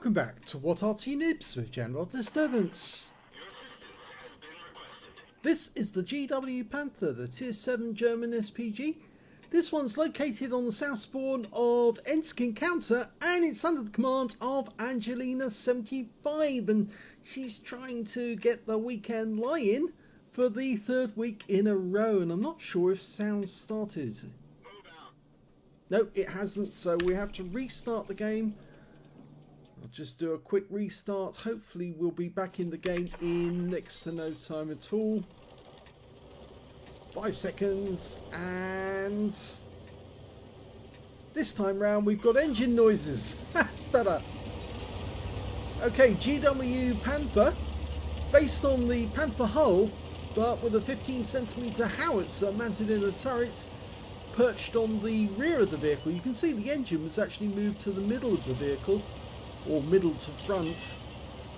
Welcome back to What Arty Noobs with General Disturbance. This is the GW Panther, the Tier 7 German SPG. This one's located on the south spawn of Ensk encounter, and it's under the command of Angelina75, and she's trying to get the weekend lie-in for the third week in a row, and I'm not sure if sound started. No, it hasn't, so we have to restart the game. I'll just do a quick restart. Hopefully we'll be back in the game in next to no time at all. 5 seconds, and this time round we've got engine noises. That's better. Okay, GW Panther, based on the Panther hull, but with a 15cm howitzer mounted in a turret perched on the rear of the vehicle. You can see the engine was actually moved to the middle of the vehicle, or middle to front,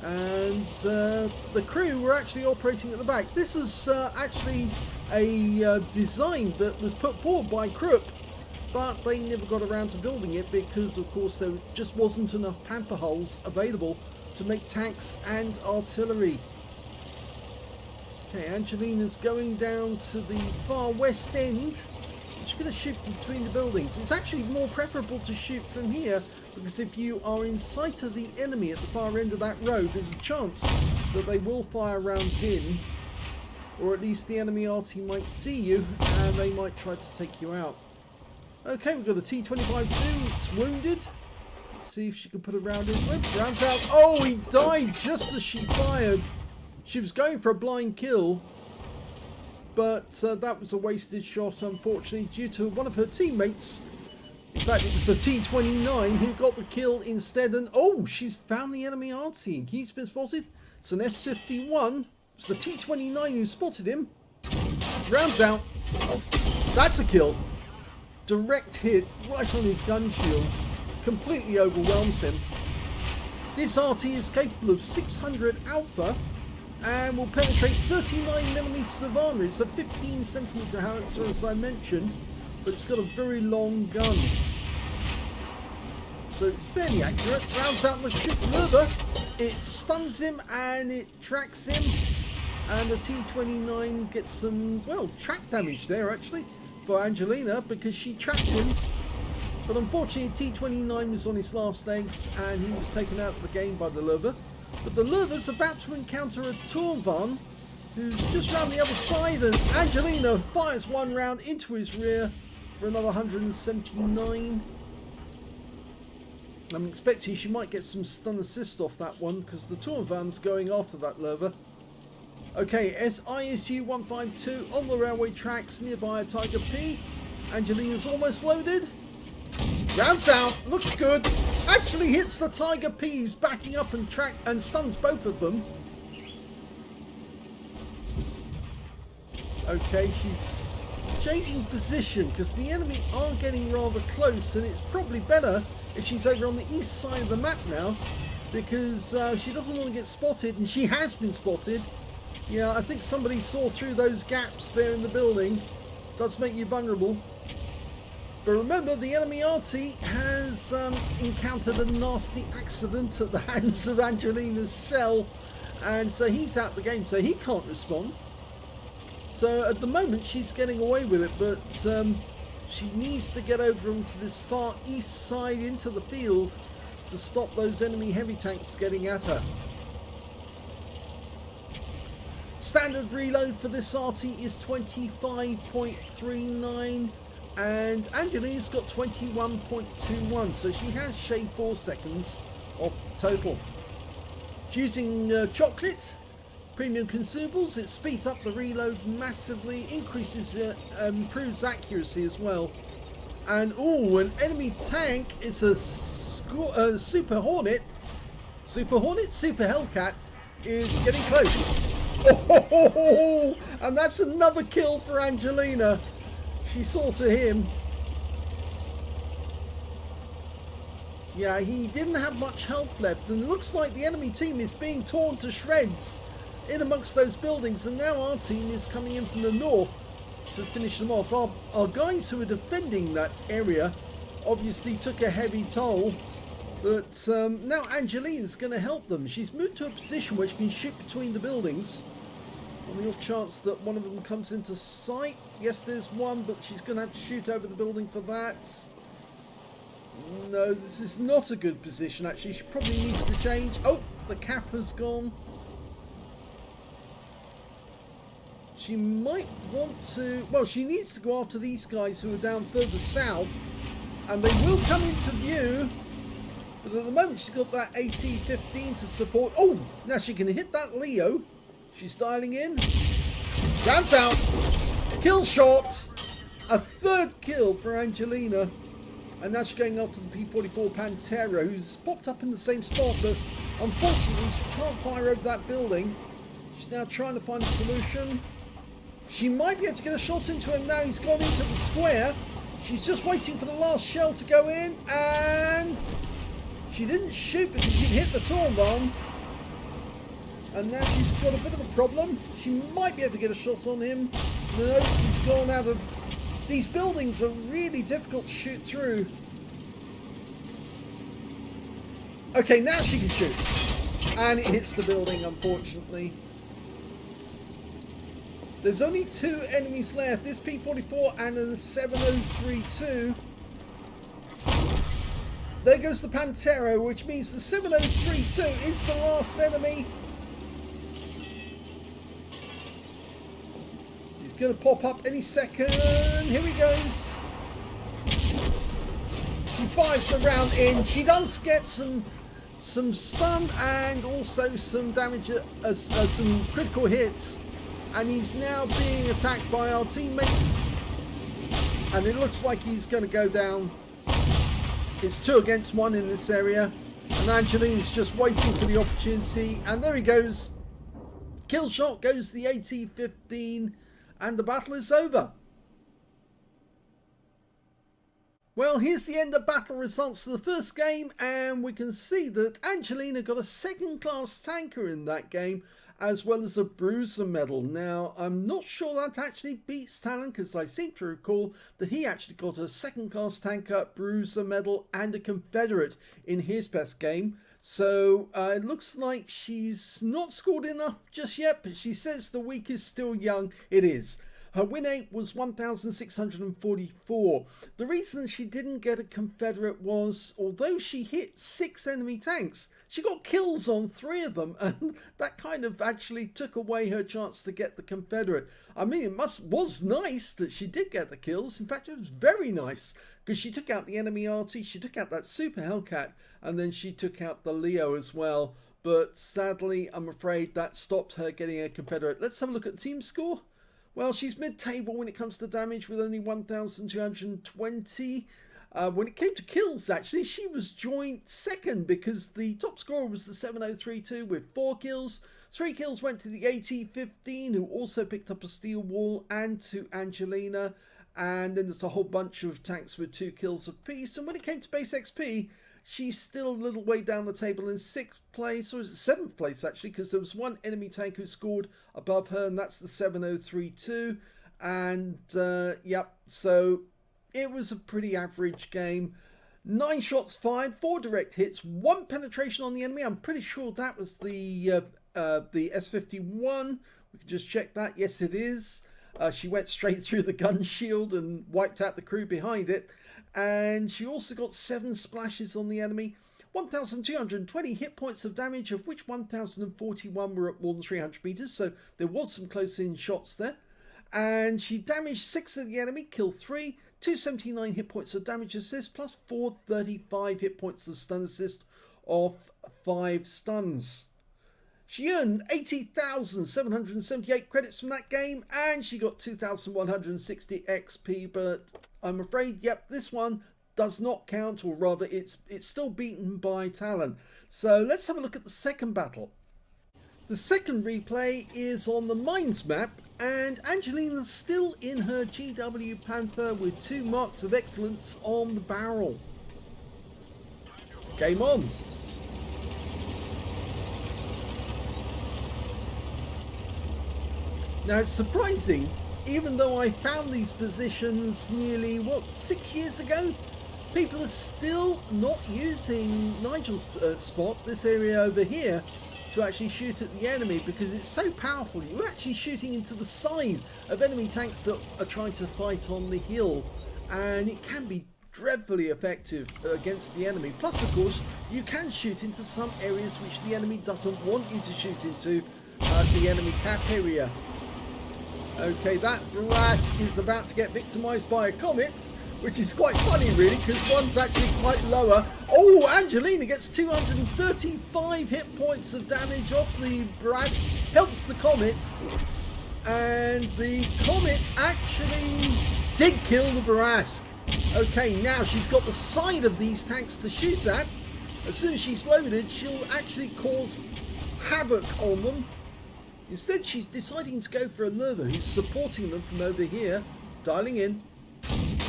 and the crew were actually operating at the back. This was actually a design that was put forward by Krupp, but they never got around to building it because of course there just wasn't enough Panther hulls available to make tanks and artillery. Okay, Angelina's going down to the far west end. She's going to shoot from between the buildings. It's actually more preferable to shoot from here, because if you are in sight of the enemy at the far end of that road, there's a chance that they will fire rounds in, or at least the enemy Arty might see you and they might try to take you out. Okay, we've got a T-25-2. It's wounded. Let's see if she can put a round in. Rounds out. Oh, he died just as she fired. She was going for a blind kill, but that was a wasted shot, unfortunately, due to one of her teammates. In fact, it was the T-29 who got the kill instead, and oh, she's found the enemy Arty. He's been spotted. It's an S-51. It's the T-29 who spotted him. Rounds out. Oh, that's a kill. Direct hit right on his gun shield. Completely overwhelms him. This Arty is capable of 600 alpha and will penetrate 39mm of armor. It's a 15cm howitzer, as I mentioned, but it's got a very long gun, so it's fairly accurate. Rounds out the ship maneuver. It stuns him and it tracks him, and the T-29 gets some, well, track damage there actually for Angelina, because she tracked him, but unfortunately T-29 was on his last legs and he was taken out of the game by the Löwe. But the Löwe's about to encounter a Torvan who's just round the other side, and Angelina fires one round into his rear for another 179. I'm expecting she might get some stun assist off that one, because the Torvan's going after that Löwe. Okay, ISU-152 on the railway tracks nearby a Tiger P. Angelina's almost loaded. Rounds out, looks good. Actually hits the Tiger P, who's backing up and stuns both of them. Okay, she's changing position because the enemy are getting rather close, and it's probably better if she's over on the east side of the map now, because she doesn't want to get spotted, and she has been spotted. Yeah, I think somebody saw through those gaps there in the building. Does make you vulnerable. But remember, the enemy Arty has encountered a nasty accident at the hands of Angelina's shell, and so he's out the game, so he can't respond. So at the moment she's getting away with it, but she needs to get over onto this far east side into the field to stop those enemy heavy tanks getting at her. Standard reload for this Arty is 25.39, and Angelina's got 21.21, so she has shaved 4 seconds off the total. She's using chocolate premium consumables. It speeds up the reload massively, increases improves accuracy as well. And oh, an enemy tank. It's a Super Hornet. Super Hellcat is getting close. Oh, and that's another kill for Angelina. She saw to him. Yeah, he didn't have much health left, and it looks like the enemy team is being torn to shreds in amongst those buildings, and now our team is coming in from the north to finish them off. Our guys who are defending that area obviously took a heavy toll, But now Angelina's going to help them. She's moved to a position where she can shoot between the buildings on the off chance that one of them comes into sight. Yes, there's one, but she's going to have to shoot over the building for that. No, this is not a good position, actually. She probably needs to change. Oh, the cap has gone. She might want to... Well, she needs to go after these guys who are down further south. And they will come into view. But at the moment, she's got that AT-15 to support. Oh, now she can hit that Leo. She's dialing in. Jams out. Kill shot. A third kill for Angelina. And now she's going after the P-44 Panther, who's popped up in the same spot. But unfortunately, she can't fire over that building. She's now trying to find a solution. She might be able to get a shot into him now. He's gone into the square. She's just waiting for the last shell to go in. And she didn't shoot because she'd hit the Tornbahn. And now she's got a bit of a problem. She might be able to get a shot on him. No, he's gone out of... These buildings are really difficult to shoot through. Okay, now she can shoot. And it hits the building, unfortunately. There's only 2 enemies left. This P-44 and a 7032. There goes the Pantera, which means the 7032 is the last enemy. He's going to pop up any second. Here he goes. She fires the round in. She does get some stun and also some damage, some critical hits. And he's now being attacked by our teammates. And it looks like he's going to go down. It's 2 against 1 in this area. And Angelina's just waiting for the opportunity. And there he goes. Kill shot goes the AT-15. And the battle is over. Well, here's the end of battle results to the first game. And we can see that Angelina got a second class tanker in that game, as well as a bruiser medal. Now, I'm not sure that actually beats Talon, because I seem to recall that he actually got a second class tanker, bruiser medal, and a Confederate in his best game. So it looks like she's not scored enough just yet, but she says the week is still young. It is. Her win rate was 1,644. The reason she didn't get a Confederate was, although she hit 6 enemy tanks, she got kills on 3 of them, and that kind of actually took away her chance to get the Confederate. I mean, it was nice that she did get the kills. In fact, it was very nice, because she took out the enemy Arty, she took out that Super Hellcat, and then she took out the Leo as well. But sadly, I'm afraid that stopped her getting a Confederate. Let's have a look at the team score. Well, she's mid-table when it comes to damage with only 1,220. When it came to kills, actually, she was joint second because the top scorer was the 7032 with 4 kills. 3 kills went to the AT-15, who also picked up a steel wall, and to Angelina. And then there's a whole bunch of tanks with 2 kills apiece. And when it came to base XP, she's still a little way down the table in 6th place, or is it 7th place actually, because there was 1 enemy tank who scored above her, and that's the 7032. And yep, so it was a pretty average game. 9 shots fired, 4 direct hits, 1 penetration on the enemy. I'm pretty sure that was the S51. We can just check that. Yes, it is. She went straight through the gun shield and wiped out the crew behind it. And she also got 7 splashes on the enemy. 1,220 hit points of damage, of which 1,041 were at more than 300 meters. So there was some close-in shots there. And she damaged 6 of the enemy, killed 3. 279 hit points of damage assist, plus 435 hit points of stun assist off 5 stuns. She earned 80,778 credits from that game, and she got 2,160 XP, but I'm afraid, yep, this one does not count, or rather it's still beaten by Talon. So let's have a look at the second battle. The second replay is on the Mines map, and Angelina's still in her GW Panther with 2 marks of excellence on the barrel. Game on. Now it's surprising, even though I found these positions nearly, 6 years ago? People are still not using Nigel's spot, this area over here, to actually shoot at the enemy because it's so powerful. You're actually shooting into the side of enemy tanks that are trying to fight on the hill, and it can be dreadfully effective against the enemy. Plus, of course, you can shoot into some areas which the enemy doesn't want you to shoot into, the enemy cap area. Okay, that Brask is about to get victimized by a comet, which is quite funny really, because one's actually quite lower. Oh, Angelina gets 235 hit points of damage off the Brask, helps the comet, and the comet actually did kill the Brask. Okay, now she's got the side of these tanks to shoot at. As soon as she's loaded, she'll actually cause havoc on them. Instead, she's deciding to go for a lurver who's supporting them from over here, dialing in.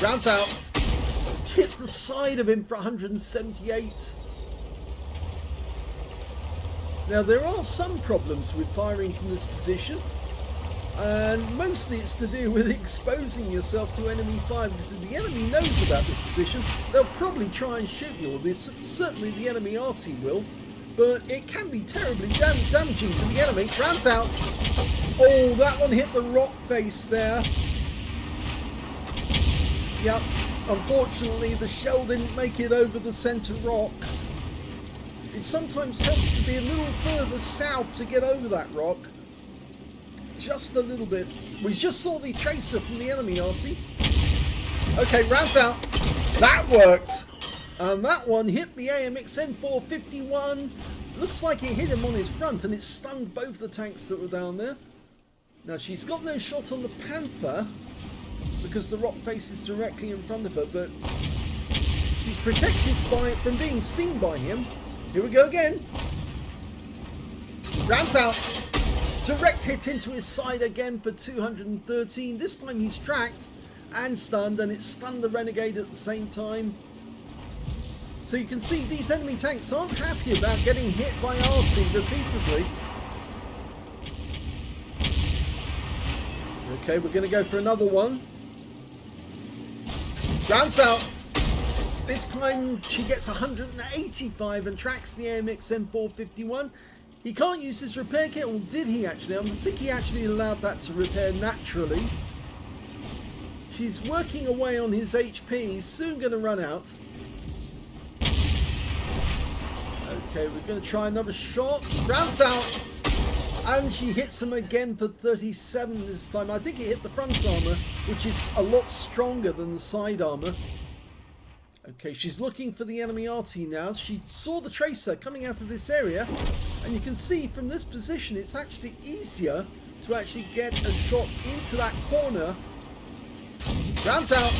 Rounds out. She hits the side of him for 178. Now, there are some problems with firing from this position, and mostly it's to do with exposing yourself to enemy fire, because if the enemy knows about this position, they'll probably try and shoot you, or certainly the enemy Arty will, but it can be terribly damaging to the enemy. Rounds out. Oh, that one hit the rock face there. Yep, unfortunately the shell didn't make it over the centre rock. It sometimes helps to be a little further south to get over that rock. Just a little bit. We just saw the tracer from the enemy, Arty. Okay, rounds out. That worked. And that one hit the AMX-M451. Looks like it hit him on his front, and it stunned both the tanks that were down there. Now, she's got no shot on the Panther, because the rock face is directly in front of her, but she's protected from being seen by him. Here we go again. Rounds out. Direct hit into his side again for 213. This time he's tracked and stunned, and it stunned the Renegade at the same time. So you can see these enemy tanks aren't happy about getting hit by Arty repeatedly. Okay, we're going to go for another one. Rounds out. This time she gets 185 and tracks the AMX-M451. He can't use his repair kit, or did he actually? I think he actually allowed that to repair naturally. She's working away on his HP. He's soon going to run out. Okay, we're going to try another shot. Rounds out. And she hits him again for 37 this time. I think it hit the front armour, which is a lot stronger than the side armour. Okay, she's looking for the enemy Arty now. She saw the tracer coming out of this area, and you can see from this position it's actually easier to actually get a shot into that corner. Rounds out.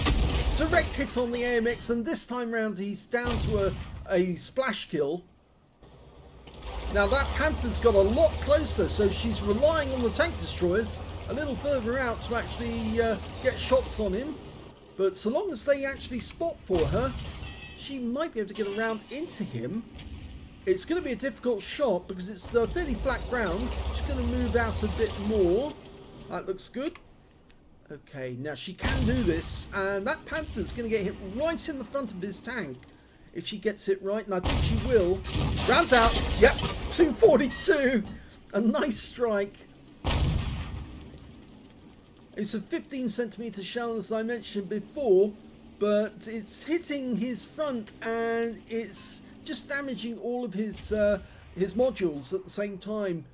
Direct hit on the AMX, and this time round he's down to a splash kill. Now that Panther's got a lot closer, so she's relying on the tank destroyers a little further out to actually get shots on him. But so long as they actually spot for her, she might be able to get around into him. It's going to be a difficult shot because it's a fairly flat ground. She's going to move out a bit more. That looks good. Okay, now she can do this, and that Panther's going to get hit right in the front of his tank if she gets it right, and I think she will. Rounds out. Yep, 242. A nice strike. It's a 15cm shell, as I mentioned before, but it's hitting his front and it's just damaging all of his modules at the same time.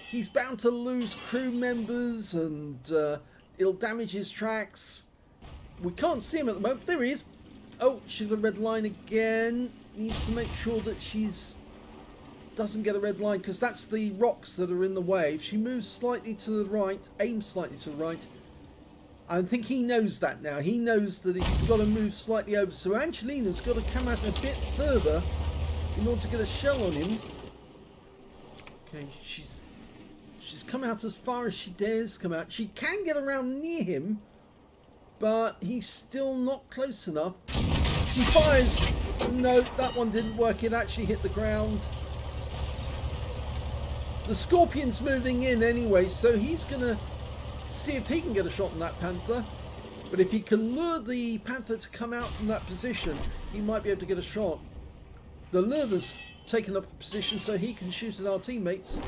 He's bound to lose crew members, and it'll damage his tracks. We can't see him at the moment. There he is. Oh, she's got a red line again. Needs to make sure that she's doesn't get a red line, because that's the rocks that are in the way. If she moves slightly to the right, aims slightly to the right, I think he knows that now. He knows that he's got to move slightly over. So Angelina's got to come out a bit further in order to get a shell on him. Okay, she's come out as far as she dares come out. She can get around near him, but he's still not close enough. She fires. No, that one didn't work. It actually hit the ground. The Scorpion's moving in anyway, so he's going to see if he can get a shot on that Panther. But if he can lure the Panther to come out from that position, he might be able to get a shot. The lurer's taken up a position so he can shoot at our teammates.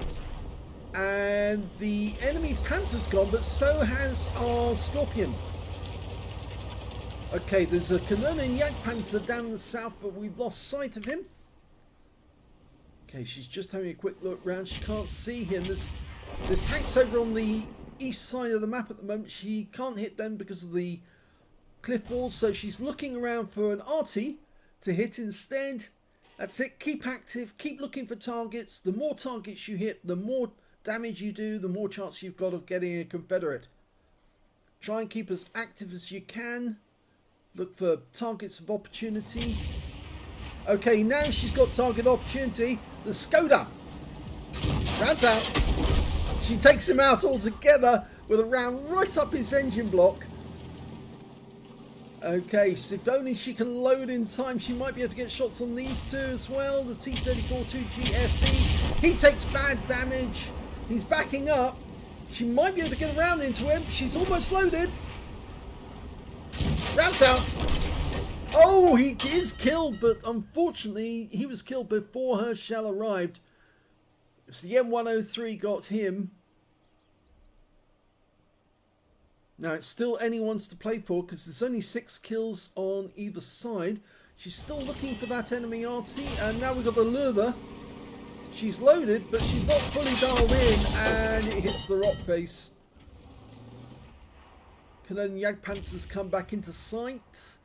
And the enemy Panther's gone, but so has our Scorpion. Okay, there's a Canonian Jagdpanzer down the south, but we've lost sight of him. Okay, she's just having a quick look round. She can't see him. There's tanks over on the east side of the map at the moment. She can't hit them because of the cliff walls, so she's looking around for an Arty to hit instead. That's it. Keep active. Keep looking for targets. The more targets you hit, the more damage you do, the more chance you've got of getting a Confederate. Try and keep as active as you can. Look for targets of opportunity. Okay, now she's got target opportunity. The Skoda rounds out. She takes him out altogether with a round right up his engine block. Okay, so if only she can load in time, she might be able to get shots on these two as well. The T-34-2 GFT. He takes bad damage. He's backing up. She might be able to get around into him. She's almost loaded. Rounds out. Oh, he is killed, but unfortunately, he was killed before her shell arrived. So the M103 got him. Now, it's still anyone's to play for because there's only 6 kills on either side. She's still looking for that enemy Arty, and now we've got the lure. She's loaded, but she's not fully dialed in, and it hits the rock face. Canadian Jagdpanzer's come back into sight.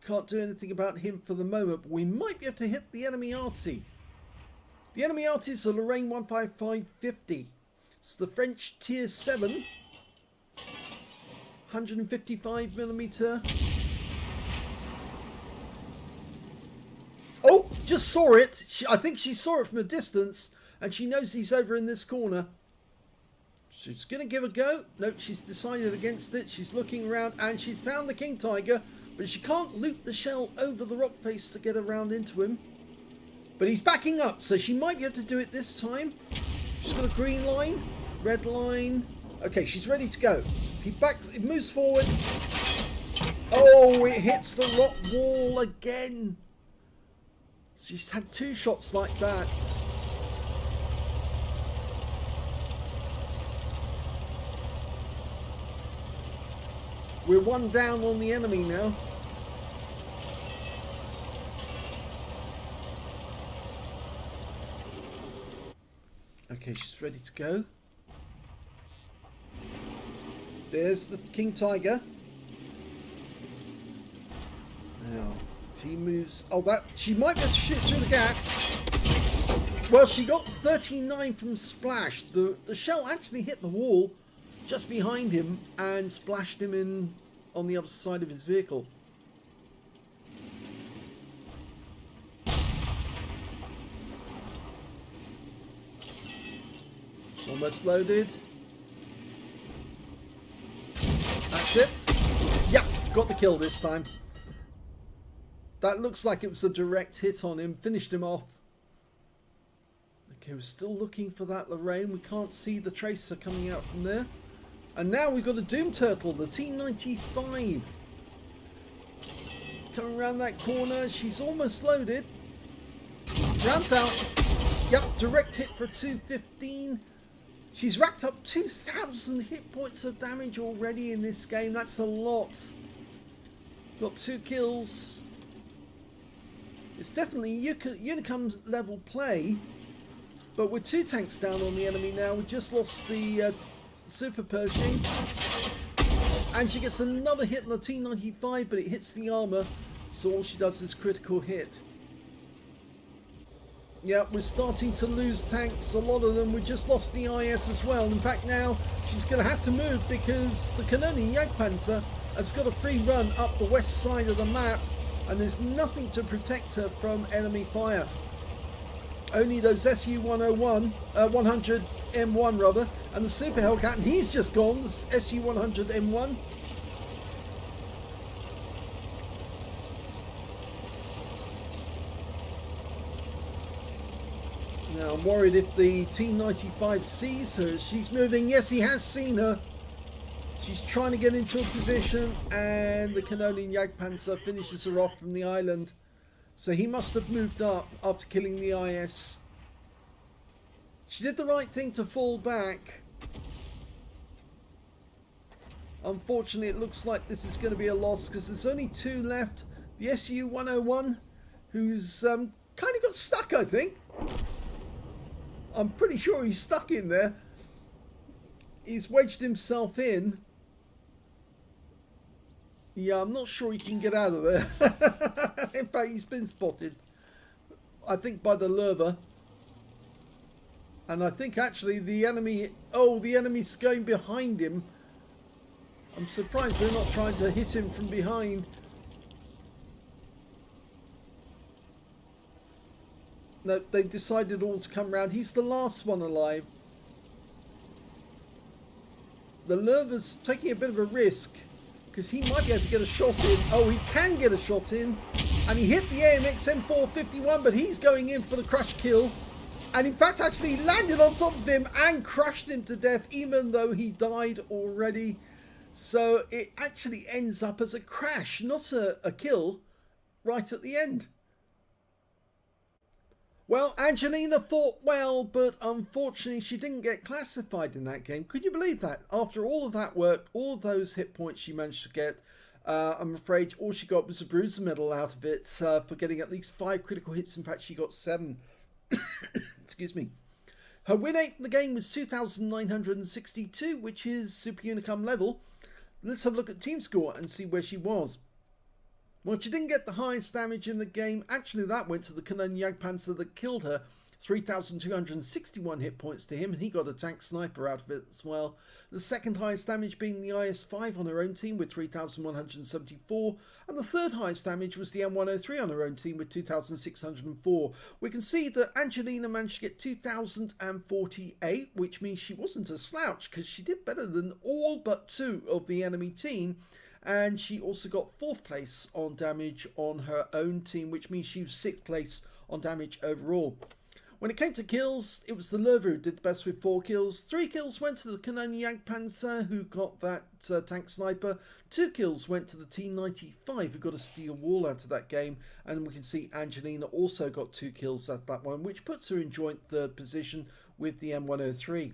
Can't do anything about him for the moment, but we might be able to hit the enemy Arty. The enemy Arty is a Lorraine 15550. It's the French Tier 7. 155mm. Oh, just saw it. I think she saw it from a distance, and she knows he's over in this corner. She's going to give a go. No, she's decided against it. She's looking around, and she's found the King Tiger, but she can't loop the shell over the rock face to get around into him. But he's backing up, so she might be able to do it this time. She's got a green line, red line. Okay, she's ready to go. It moves forward. Oh, it hits the rock wall again. She's had 2 shots like that. We're 1 down on the enemy now. Okay, she's ready to go. There's the King Tiger. Now, if he moves... Oh, she might be able to shoot through the gap. Well, she got 39 from splash. The shell actually hit the wall just behind him and splashed him in on the other side of his vehicle. It's almost loaded. That's it. Yep, got the kill this time. That looks like it was a direct hit on him. Finished him off. Okay, we're still looking for that Lorraine. We can't see the tracer coming out from there. And now we've got a Doom Turtle, the T95. Coming around that corner. She's almost loaded. Rounds out. Yep, direct hit for 215. She's racked up 2,000 hit points of damage already in this game. That's a lot. Got 2 kills. It's definitely Unicum level play. But with 2 tanks down on the enemy now. We just lost the Super Pershing. And she gets another hit on the T95, but it hits the armor. So all she does is critical hit. Yeah, we're starting to lose tanks. A lot of them. We just lost the IS as well. In fact, now she's going to have to move because the Canonian Jagdpanzer has got a free run up the west side of the map, and there's nothing to protect her from enemy fire. Only those SU-101, 100 M1 rather, and the Super Hellcat, and he's just gone. The SU-100 M1. Now I'm worried if the T95 sees her. She's moving. Yes, he has seen her. She's trying to get into a position, and the Canonian Jagdpanzer finishes her off from the island. So he must have moved up after killing the IS. She did the right thing to fall back. Unfortunately, it looks like this is going to be a loss because there's only two left. The SU-101, who's kind of got stuck, I think. I'm pretty sure he's stuck in there. He's wedged himself in. Yeah, I'm not sure he can get out of there. In fact, he's been spotted, I think, by the lurver. And I think actually the enemy... Oh, the enemy's going behind him. I'm surprised they're not trying to hit him from behind. No, they've decided all to come round. He's the last one alive. The lurver's taking a bit of a risk, because he might be able to get a shot in. Oh, he can get a shot in. And he hit the AMX M451, but he's going in for the crush kill. And in fact, actually landed on top of him and crushed him to death, even though he died already. So it actually ends up as a crash, not a kill, right at the end. Well, Angelina fought well, but unfortunately she didn't get classified in that game. Could you believe that? After all of that work, all of those hit points she managed to get, I'm afraid all she got was a bruiser medal out of it for getting at least 5 critical hits. In fact, she got 7. Excuse me. Her win rate in the game was 2,962, which is Super Unicum level. Let's have a look at team score and see where she was. Well, she didn't get the highest damage in the game. Actually, that went to the Canonian Jagdpanzer that killed her. 3,261 hit points to him, and he got a tank sniper out of it as well. The second highest damage being the IS-5 on her own team with 3,174, and the third highest damage was the M103 on her own team with 2,604. We can see that Angelina managed to get 2,048, which means she wasn't a slouch because she did better than all but 2 of the enemy team. And she also got 4th place on damage on her own team, which means she was 6th place on damage overall. When it came to kills, it was the lurver who did the best with 4 kills. 3 kills went to the Canonian Jagdpanzer, who got that tank sniper. 2 kills went to the T95, who got a steel wall out of that game. And we can see Angelina also got 2 kills at that one, which puts her in joint 3rd position with the M103.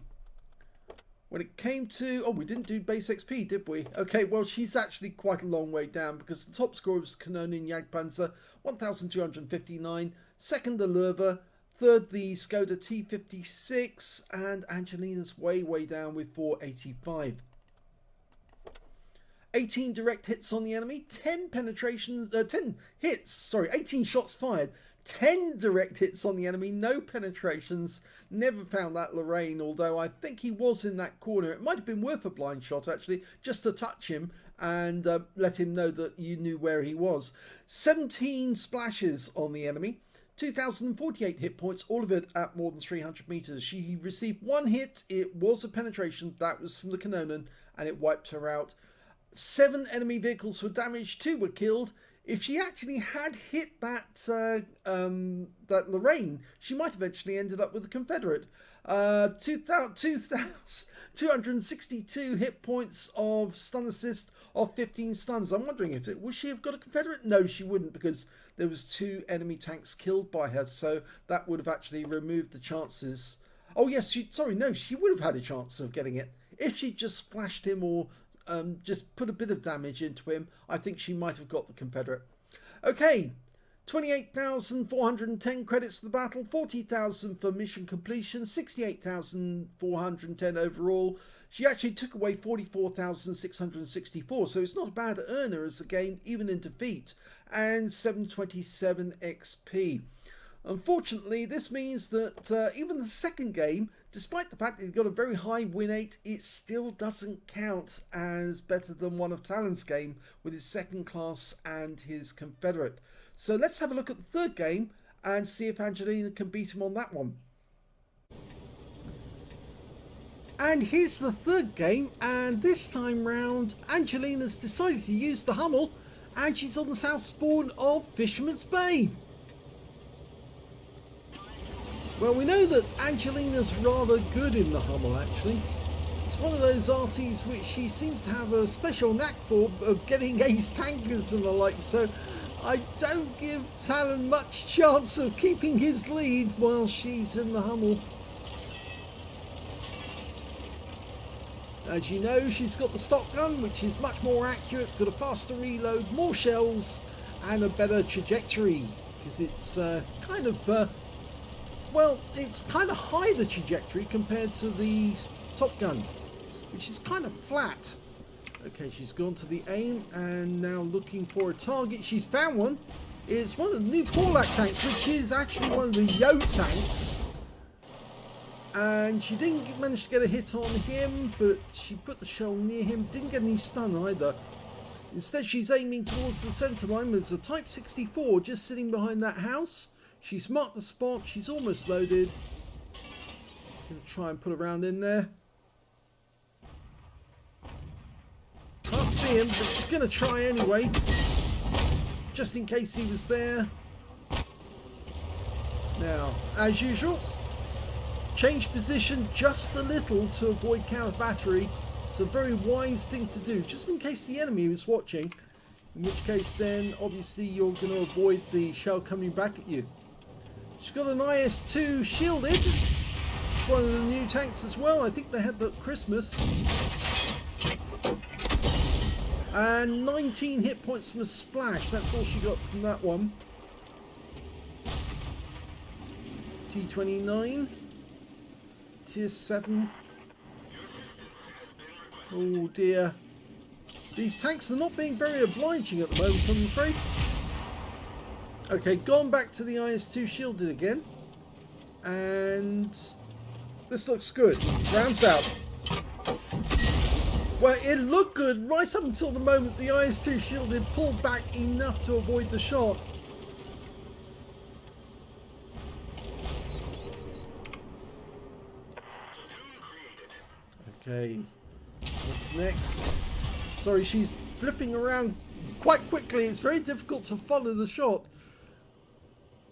When it came to... Oh, we didn't do base XP, did we? Okay, well, she's actually quite a long way down because the top score was Canonian Jagdpanzer, 1,259. Second, the lurver. Third, the Skoda T56. And Angelina's way down with 485. 18 direct hits on the enemy. 10 penetrations... 10 hits. Sorry, 18 shots fired. 10 direct hits on the enemy, no penetrations. Never found that Lorraine, although I think he was in that corner. It might have been worth a blind shot, actually, just to touch him and let him know that you knew where he was. 17 splashes on the enemy, 2,048 hit points, all of it at more than 300 meters. She received 1 hit. It was a penetration. That was from the Canonian, and it wiped her out. 7 enemy vehicles were damaged, 2 were killed. If she actually had hit that that Lorraine, she might have eventually ended up with a Confederate. 2,262 hit points of stun assist of 15 stuns. I'm wondering if would she have got a Confederate? No, she wouldn't, because there was 2 enemy tanks killed by her, so that would have actually removed the chances. Oh yes, no, she would have had a chance of getting it if she just splashed him or just put a bit of damage into him. I think she might have got the Confederate. Okay, 28,410 credits for the battle, 40,000 for mission completion, 68,410 overall. She actually took away 44,664, so it's not a bad earner as a game, even in defeat, and 727 XP. Unfortunately, this means that even the second game, despite the fact that he got a very high win rate, it still doesn't count as better than one of Talon's game with his second class and his Confederate. So let's have a look at the third game and see if Angelina can beat him on that one. And here's the third game, and this time round Angelina's decided to use the Hummel, and she's on the south spawn of Fisherman's Bay. Well, we know that Angelina's rather good in the Hummel, actually. It's one of those arties which she seems to have a special knack for, of getting ace tankers and the like, so I don't give Talon much chance of keeping his lead while she's in the Hummel. As you know, she's got the stock gun, which is much more accurate, got a faster reload, more shells, and a better trajectory, because it's kind of high, the trajectory, compared to the Top Gun, which is kind of flat. Okay, she's gone to the aim and now looking for a target. She's found one. It's one of the new Porlac tanks, which is actually one of the Yo tanks. And she didn't manage to get a hit on him, but she put the shell near him. Didn't get any stun either. Instead, she's aiming towards the centre line. There's a Type 64 just sitting behind that house. She's marked the spot. She's almost loaded. Gonna try and put a round in there. Can't see him, but she's gonna try anyway, just in case he was there. Now, as usual, change position just a little to avoid counter battery. It's a very wise thing to do, just in case the enemy was watching. In which case, then obviously you're going to avoid the shell coming back at you. She's got an IS-2 shielded. It's one of the new tanks as well. I think they had that at Christmas. And 19 hit points from a splash. That's all she got from that one. T29. Tier 7. Oh dear. These tanks are not being very obliging at the moment, I'm afraid. Okay, gone back to the IS-2 shielded again. And this looks good. Rounds out. Well, it looked good right up until the moment the IS-2 shielded pulled back enough to avoid the shot. Okay, what's next? Sorry, she's flipping around quite quickly. It's very difficult to follow the shot.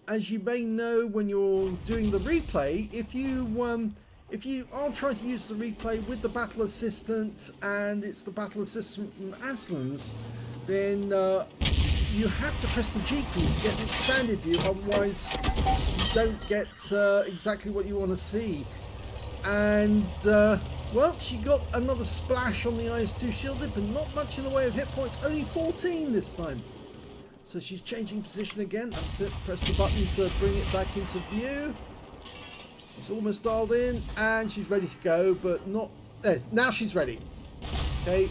As you may know, when you're doing the replay, if you are trying to use the replay with the battle assistant, and it's the battle assistant from Aslains, then you have to press the G key to get the expanded view, otherwise you don't get exactly what you want to see. And well, she got another splash on the IS-2 shielded, but not much in the way of hit points, only 14 this time. So she's changing position again. That's it. Press the button to bring it back into view. She's almost dialed in and she's ready to go, but not there. Now she's ready. Okay.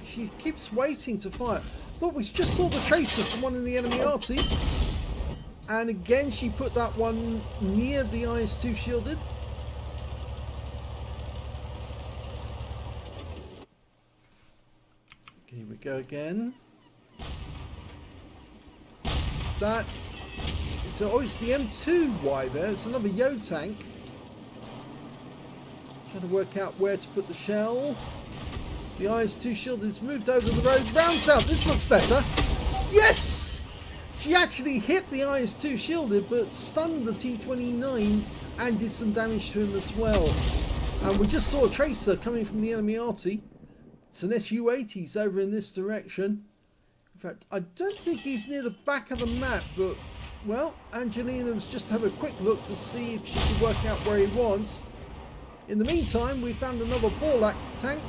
She keeps waiting to fire. Thought we just saw the tracer from one in the enemy Arty. And again, she put that one near the IS-2 shielded. Okay, here we go again. That. So, oh, it's the M2Y there. It's another Yo tank. Trying to work out where to put the shell. The IS-2 shield is moved over the road. Rounds out. This looks better. Yes! She actually hit the IS-2 shielded, but stunned the T29 and did some damage to him as well. And we just saw a tracer coming from the enemy Arty. It's an Su-80s over in this direction. In fact, I don't think he's near the back of the map, but, well, Angelina was just have a quick look to see if she could work out where he was. In the meantime, we found another Porlac tank.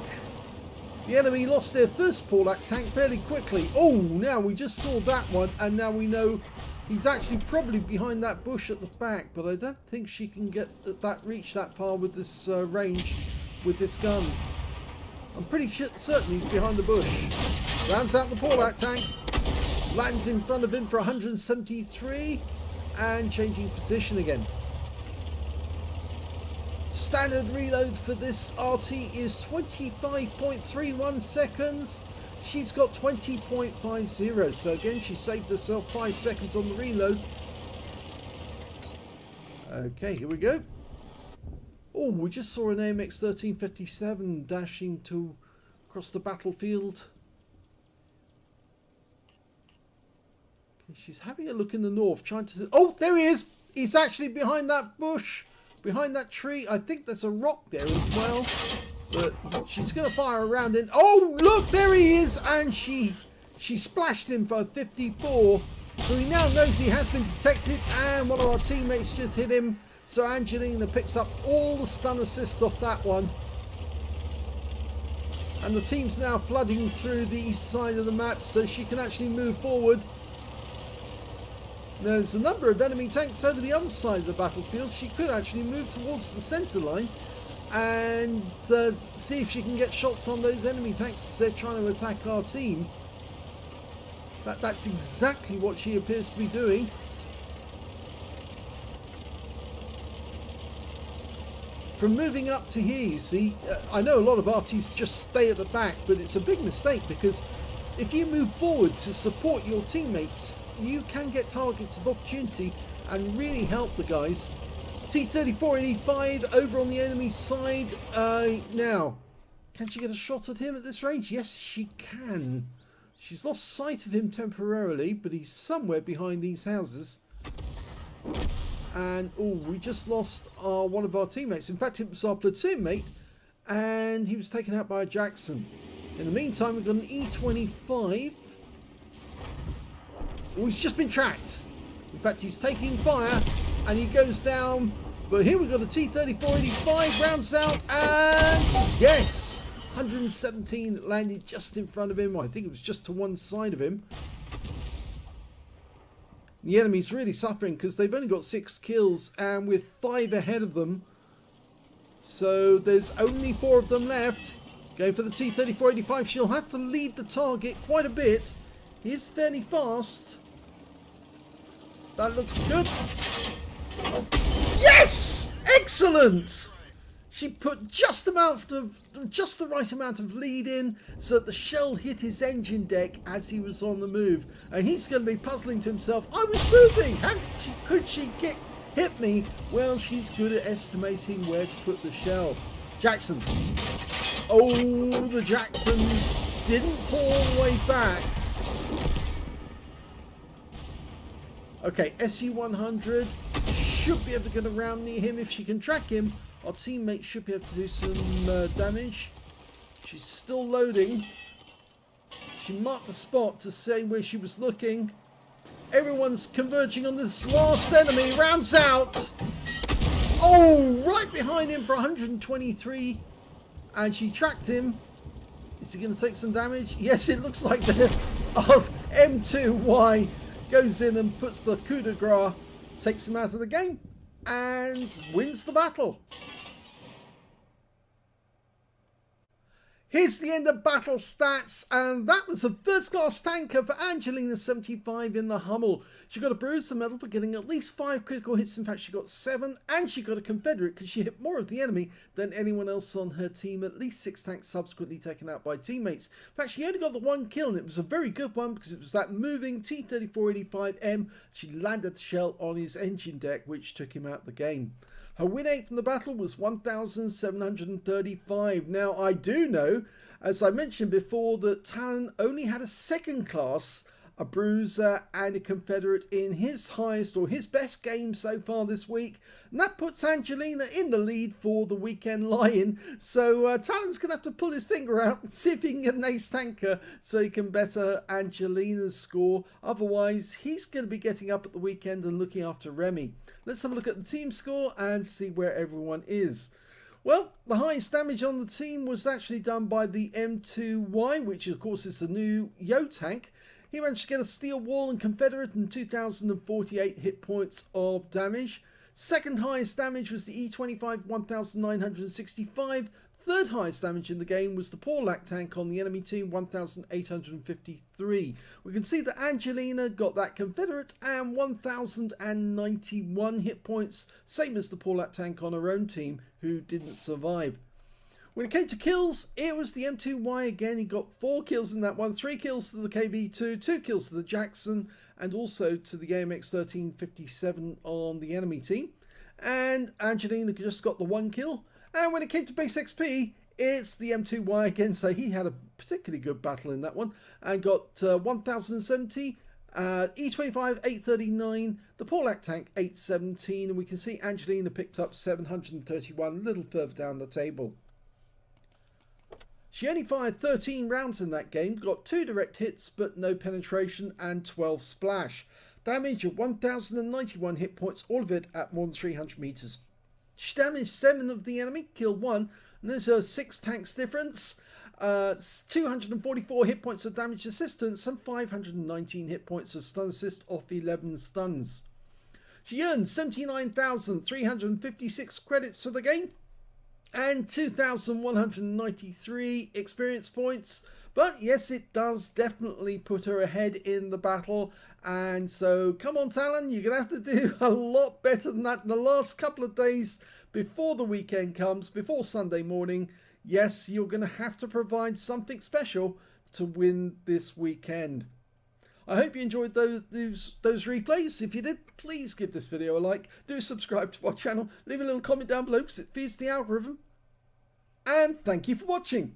The enemy lost their first Porlac tank fairly quickly. Oh, now we just saw that one, and now we know he's actually probably behind that bush at the back, but I don't think she can get reach that far with this range with this gun. I'm pretty certain he's behind the bush. Rounds out the Porlac tank. Lands in front of him for 173. And changing position again. Standard reload for this Arty is 25.31 seconds. She's got 20.50. So again, she saved herself 5 seconds on the reload. Okay, here we go. Oh, we just saw an AMX 1357 dashing across the battlefield. Okay, she's having a look in the north, trying to... Oh, there he is! He's actually behind that bush, behind that tree. I think there's a rock there as well. But she's going to fire around in. Oh, look, there he is. And she splashed him for 54. So he now knows he has been detected. And one of our teammates just hit him. So Angelina picks up all the stun assist off that one. And the team's now flooding through the east side of the map so she can actually move forward. There's a number of enemy tanks over the other side of the battlefield. She could actually move towards the centre line and see if she can get shots on those enemy tanks as they're trying to attack our team. That's exactly what she appears to be doing. From moving up to here, you see, I know a lot of Arties just stay at the back, but it's a big mistake because if you move forward to support your teammates, you can get targets of opportunity and really help the guys. T-3485 over on the enemy side. Now, can she get a shot at him at this range? Yes, she can. She's lost sight of him temporarily, but he's somewhere behind these houses. And, oh, we just lost one of our teammates. In fact, it was our platoon mate, and he was taken out by a Jackson. In the meantime, we've got an E25. Oh, he's just been tracked. In fact, he's taking fire, and he goes down. But here we've got a T-3485, rounds out, and yes! 117 landed just in front of him. I think it was just to one side of him. The enemy's really suffering because they've only got 6 kills, and with 5 ahead of them. So there's only 4 of them left. Going for the T-3485. She'll have to lead the target quite a bit. He is fairly fast. That looks good. Yes! Excellent! She put just the right amount of lead in so that the shell hit his engine deck as he was on the move. And he's going to be puzzling to himself, I was moving! How could she hit me? Well, she's good at estimating where to put the shell. Jackson. Oh, the Jackson didn't pull all the way back. Okay, SU-100 should be able to get around near him if she can track him. Our teammate should be able to do some damage. She's still loading. She marked the spot to say where she was looking. Everyone's converging on this last enemy. Rounds out. Oh, right behind him for 123. And she tracked him. Is he going to take some damage? Yes, it looks like the M2Y goes in and puts the coup de grace, takes him out of the game, and wins the battle. Here's the end of battle stats, and that was a first class tanker for Angelina75 in the Hummel. She got a bruise and medal for getting at least 5 critical hits. In fact, she got 7, and she got a Confederate because she hit more of the enemy than anyone else on her team. At least 6 tanks subsequently taken out by teammates. In fact, she only got the 1 kill, and it was a very good one because it was that moving T-3485M. She landed the shell on his engine deck, which took him out of the game. Her win rate from the battle was 1,735. Now, I do know, as I mentioned before, that Talon only had a 2nd class, a bruiser and a Confederate in his highest or his best game so far this week. And that puts Angelina in the lead for the weekend lie-in. So Talon's going to have to pull his finger out and see if he can get an ace tanker so he can better Angelina's score. Otherwise, he's going to be getting up at the weekend and looking after Remy. Let's have a look at the team score and see where everyone is. Well, the highest damage on the team was actually done by the M2Y, which of course is the new Yo tank. He managed to get a steel wall and Confederate and 2,048 hit points of damage. Second highest damage was the E25, 1,965. Third highest damage in the game was the Porlac tank on the enemy team, 1,853. We can see that Angelina got that Confederate and 1,091 hit points, same as the Porlac tank on her own team, who didn't survive. When it came to kills, it was the M2Y again. He got 4 kills in that one, 3 kills to the KV2, 2 kills to the Jackson, and also to the AMX 1357 on the enemy team. And Angelina just got the 1 kill. And when it came to base XP, it's the M2Y again, so he had a particularly good battle in that one and got 1,070, E25 839, the Porlac tank 817, and we can see Angelina picked up 731 a little further down the table. She only fired 13 rounds in that game, got 2 direct hits but no penetration and 12 splash. Damage of 1091 hit points, all of it at more than 300 meters. She damaged 7 of the enemy, killed 1, and there's a 6 tanks difference. 244 hit points of damage assistance and 519 hit points of stun assist off 11 stuns. She earned 79,356 credits for the game and 2,193 experience points. But yes, it does definitely put her ahead in the battle. And so come on, Talon, you're going to have to do a lot better than that in the last couple of days before the weekend comes, before Sunday morning. Yes, you're going to have to provide something special to win this weekend. I hope you enjoyed those replays. If you did, please give this video a like. Do subscribe to our channel. Leave a little comment down below because it feeds the algorithm. And thank you for watching.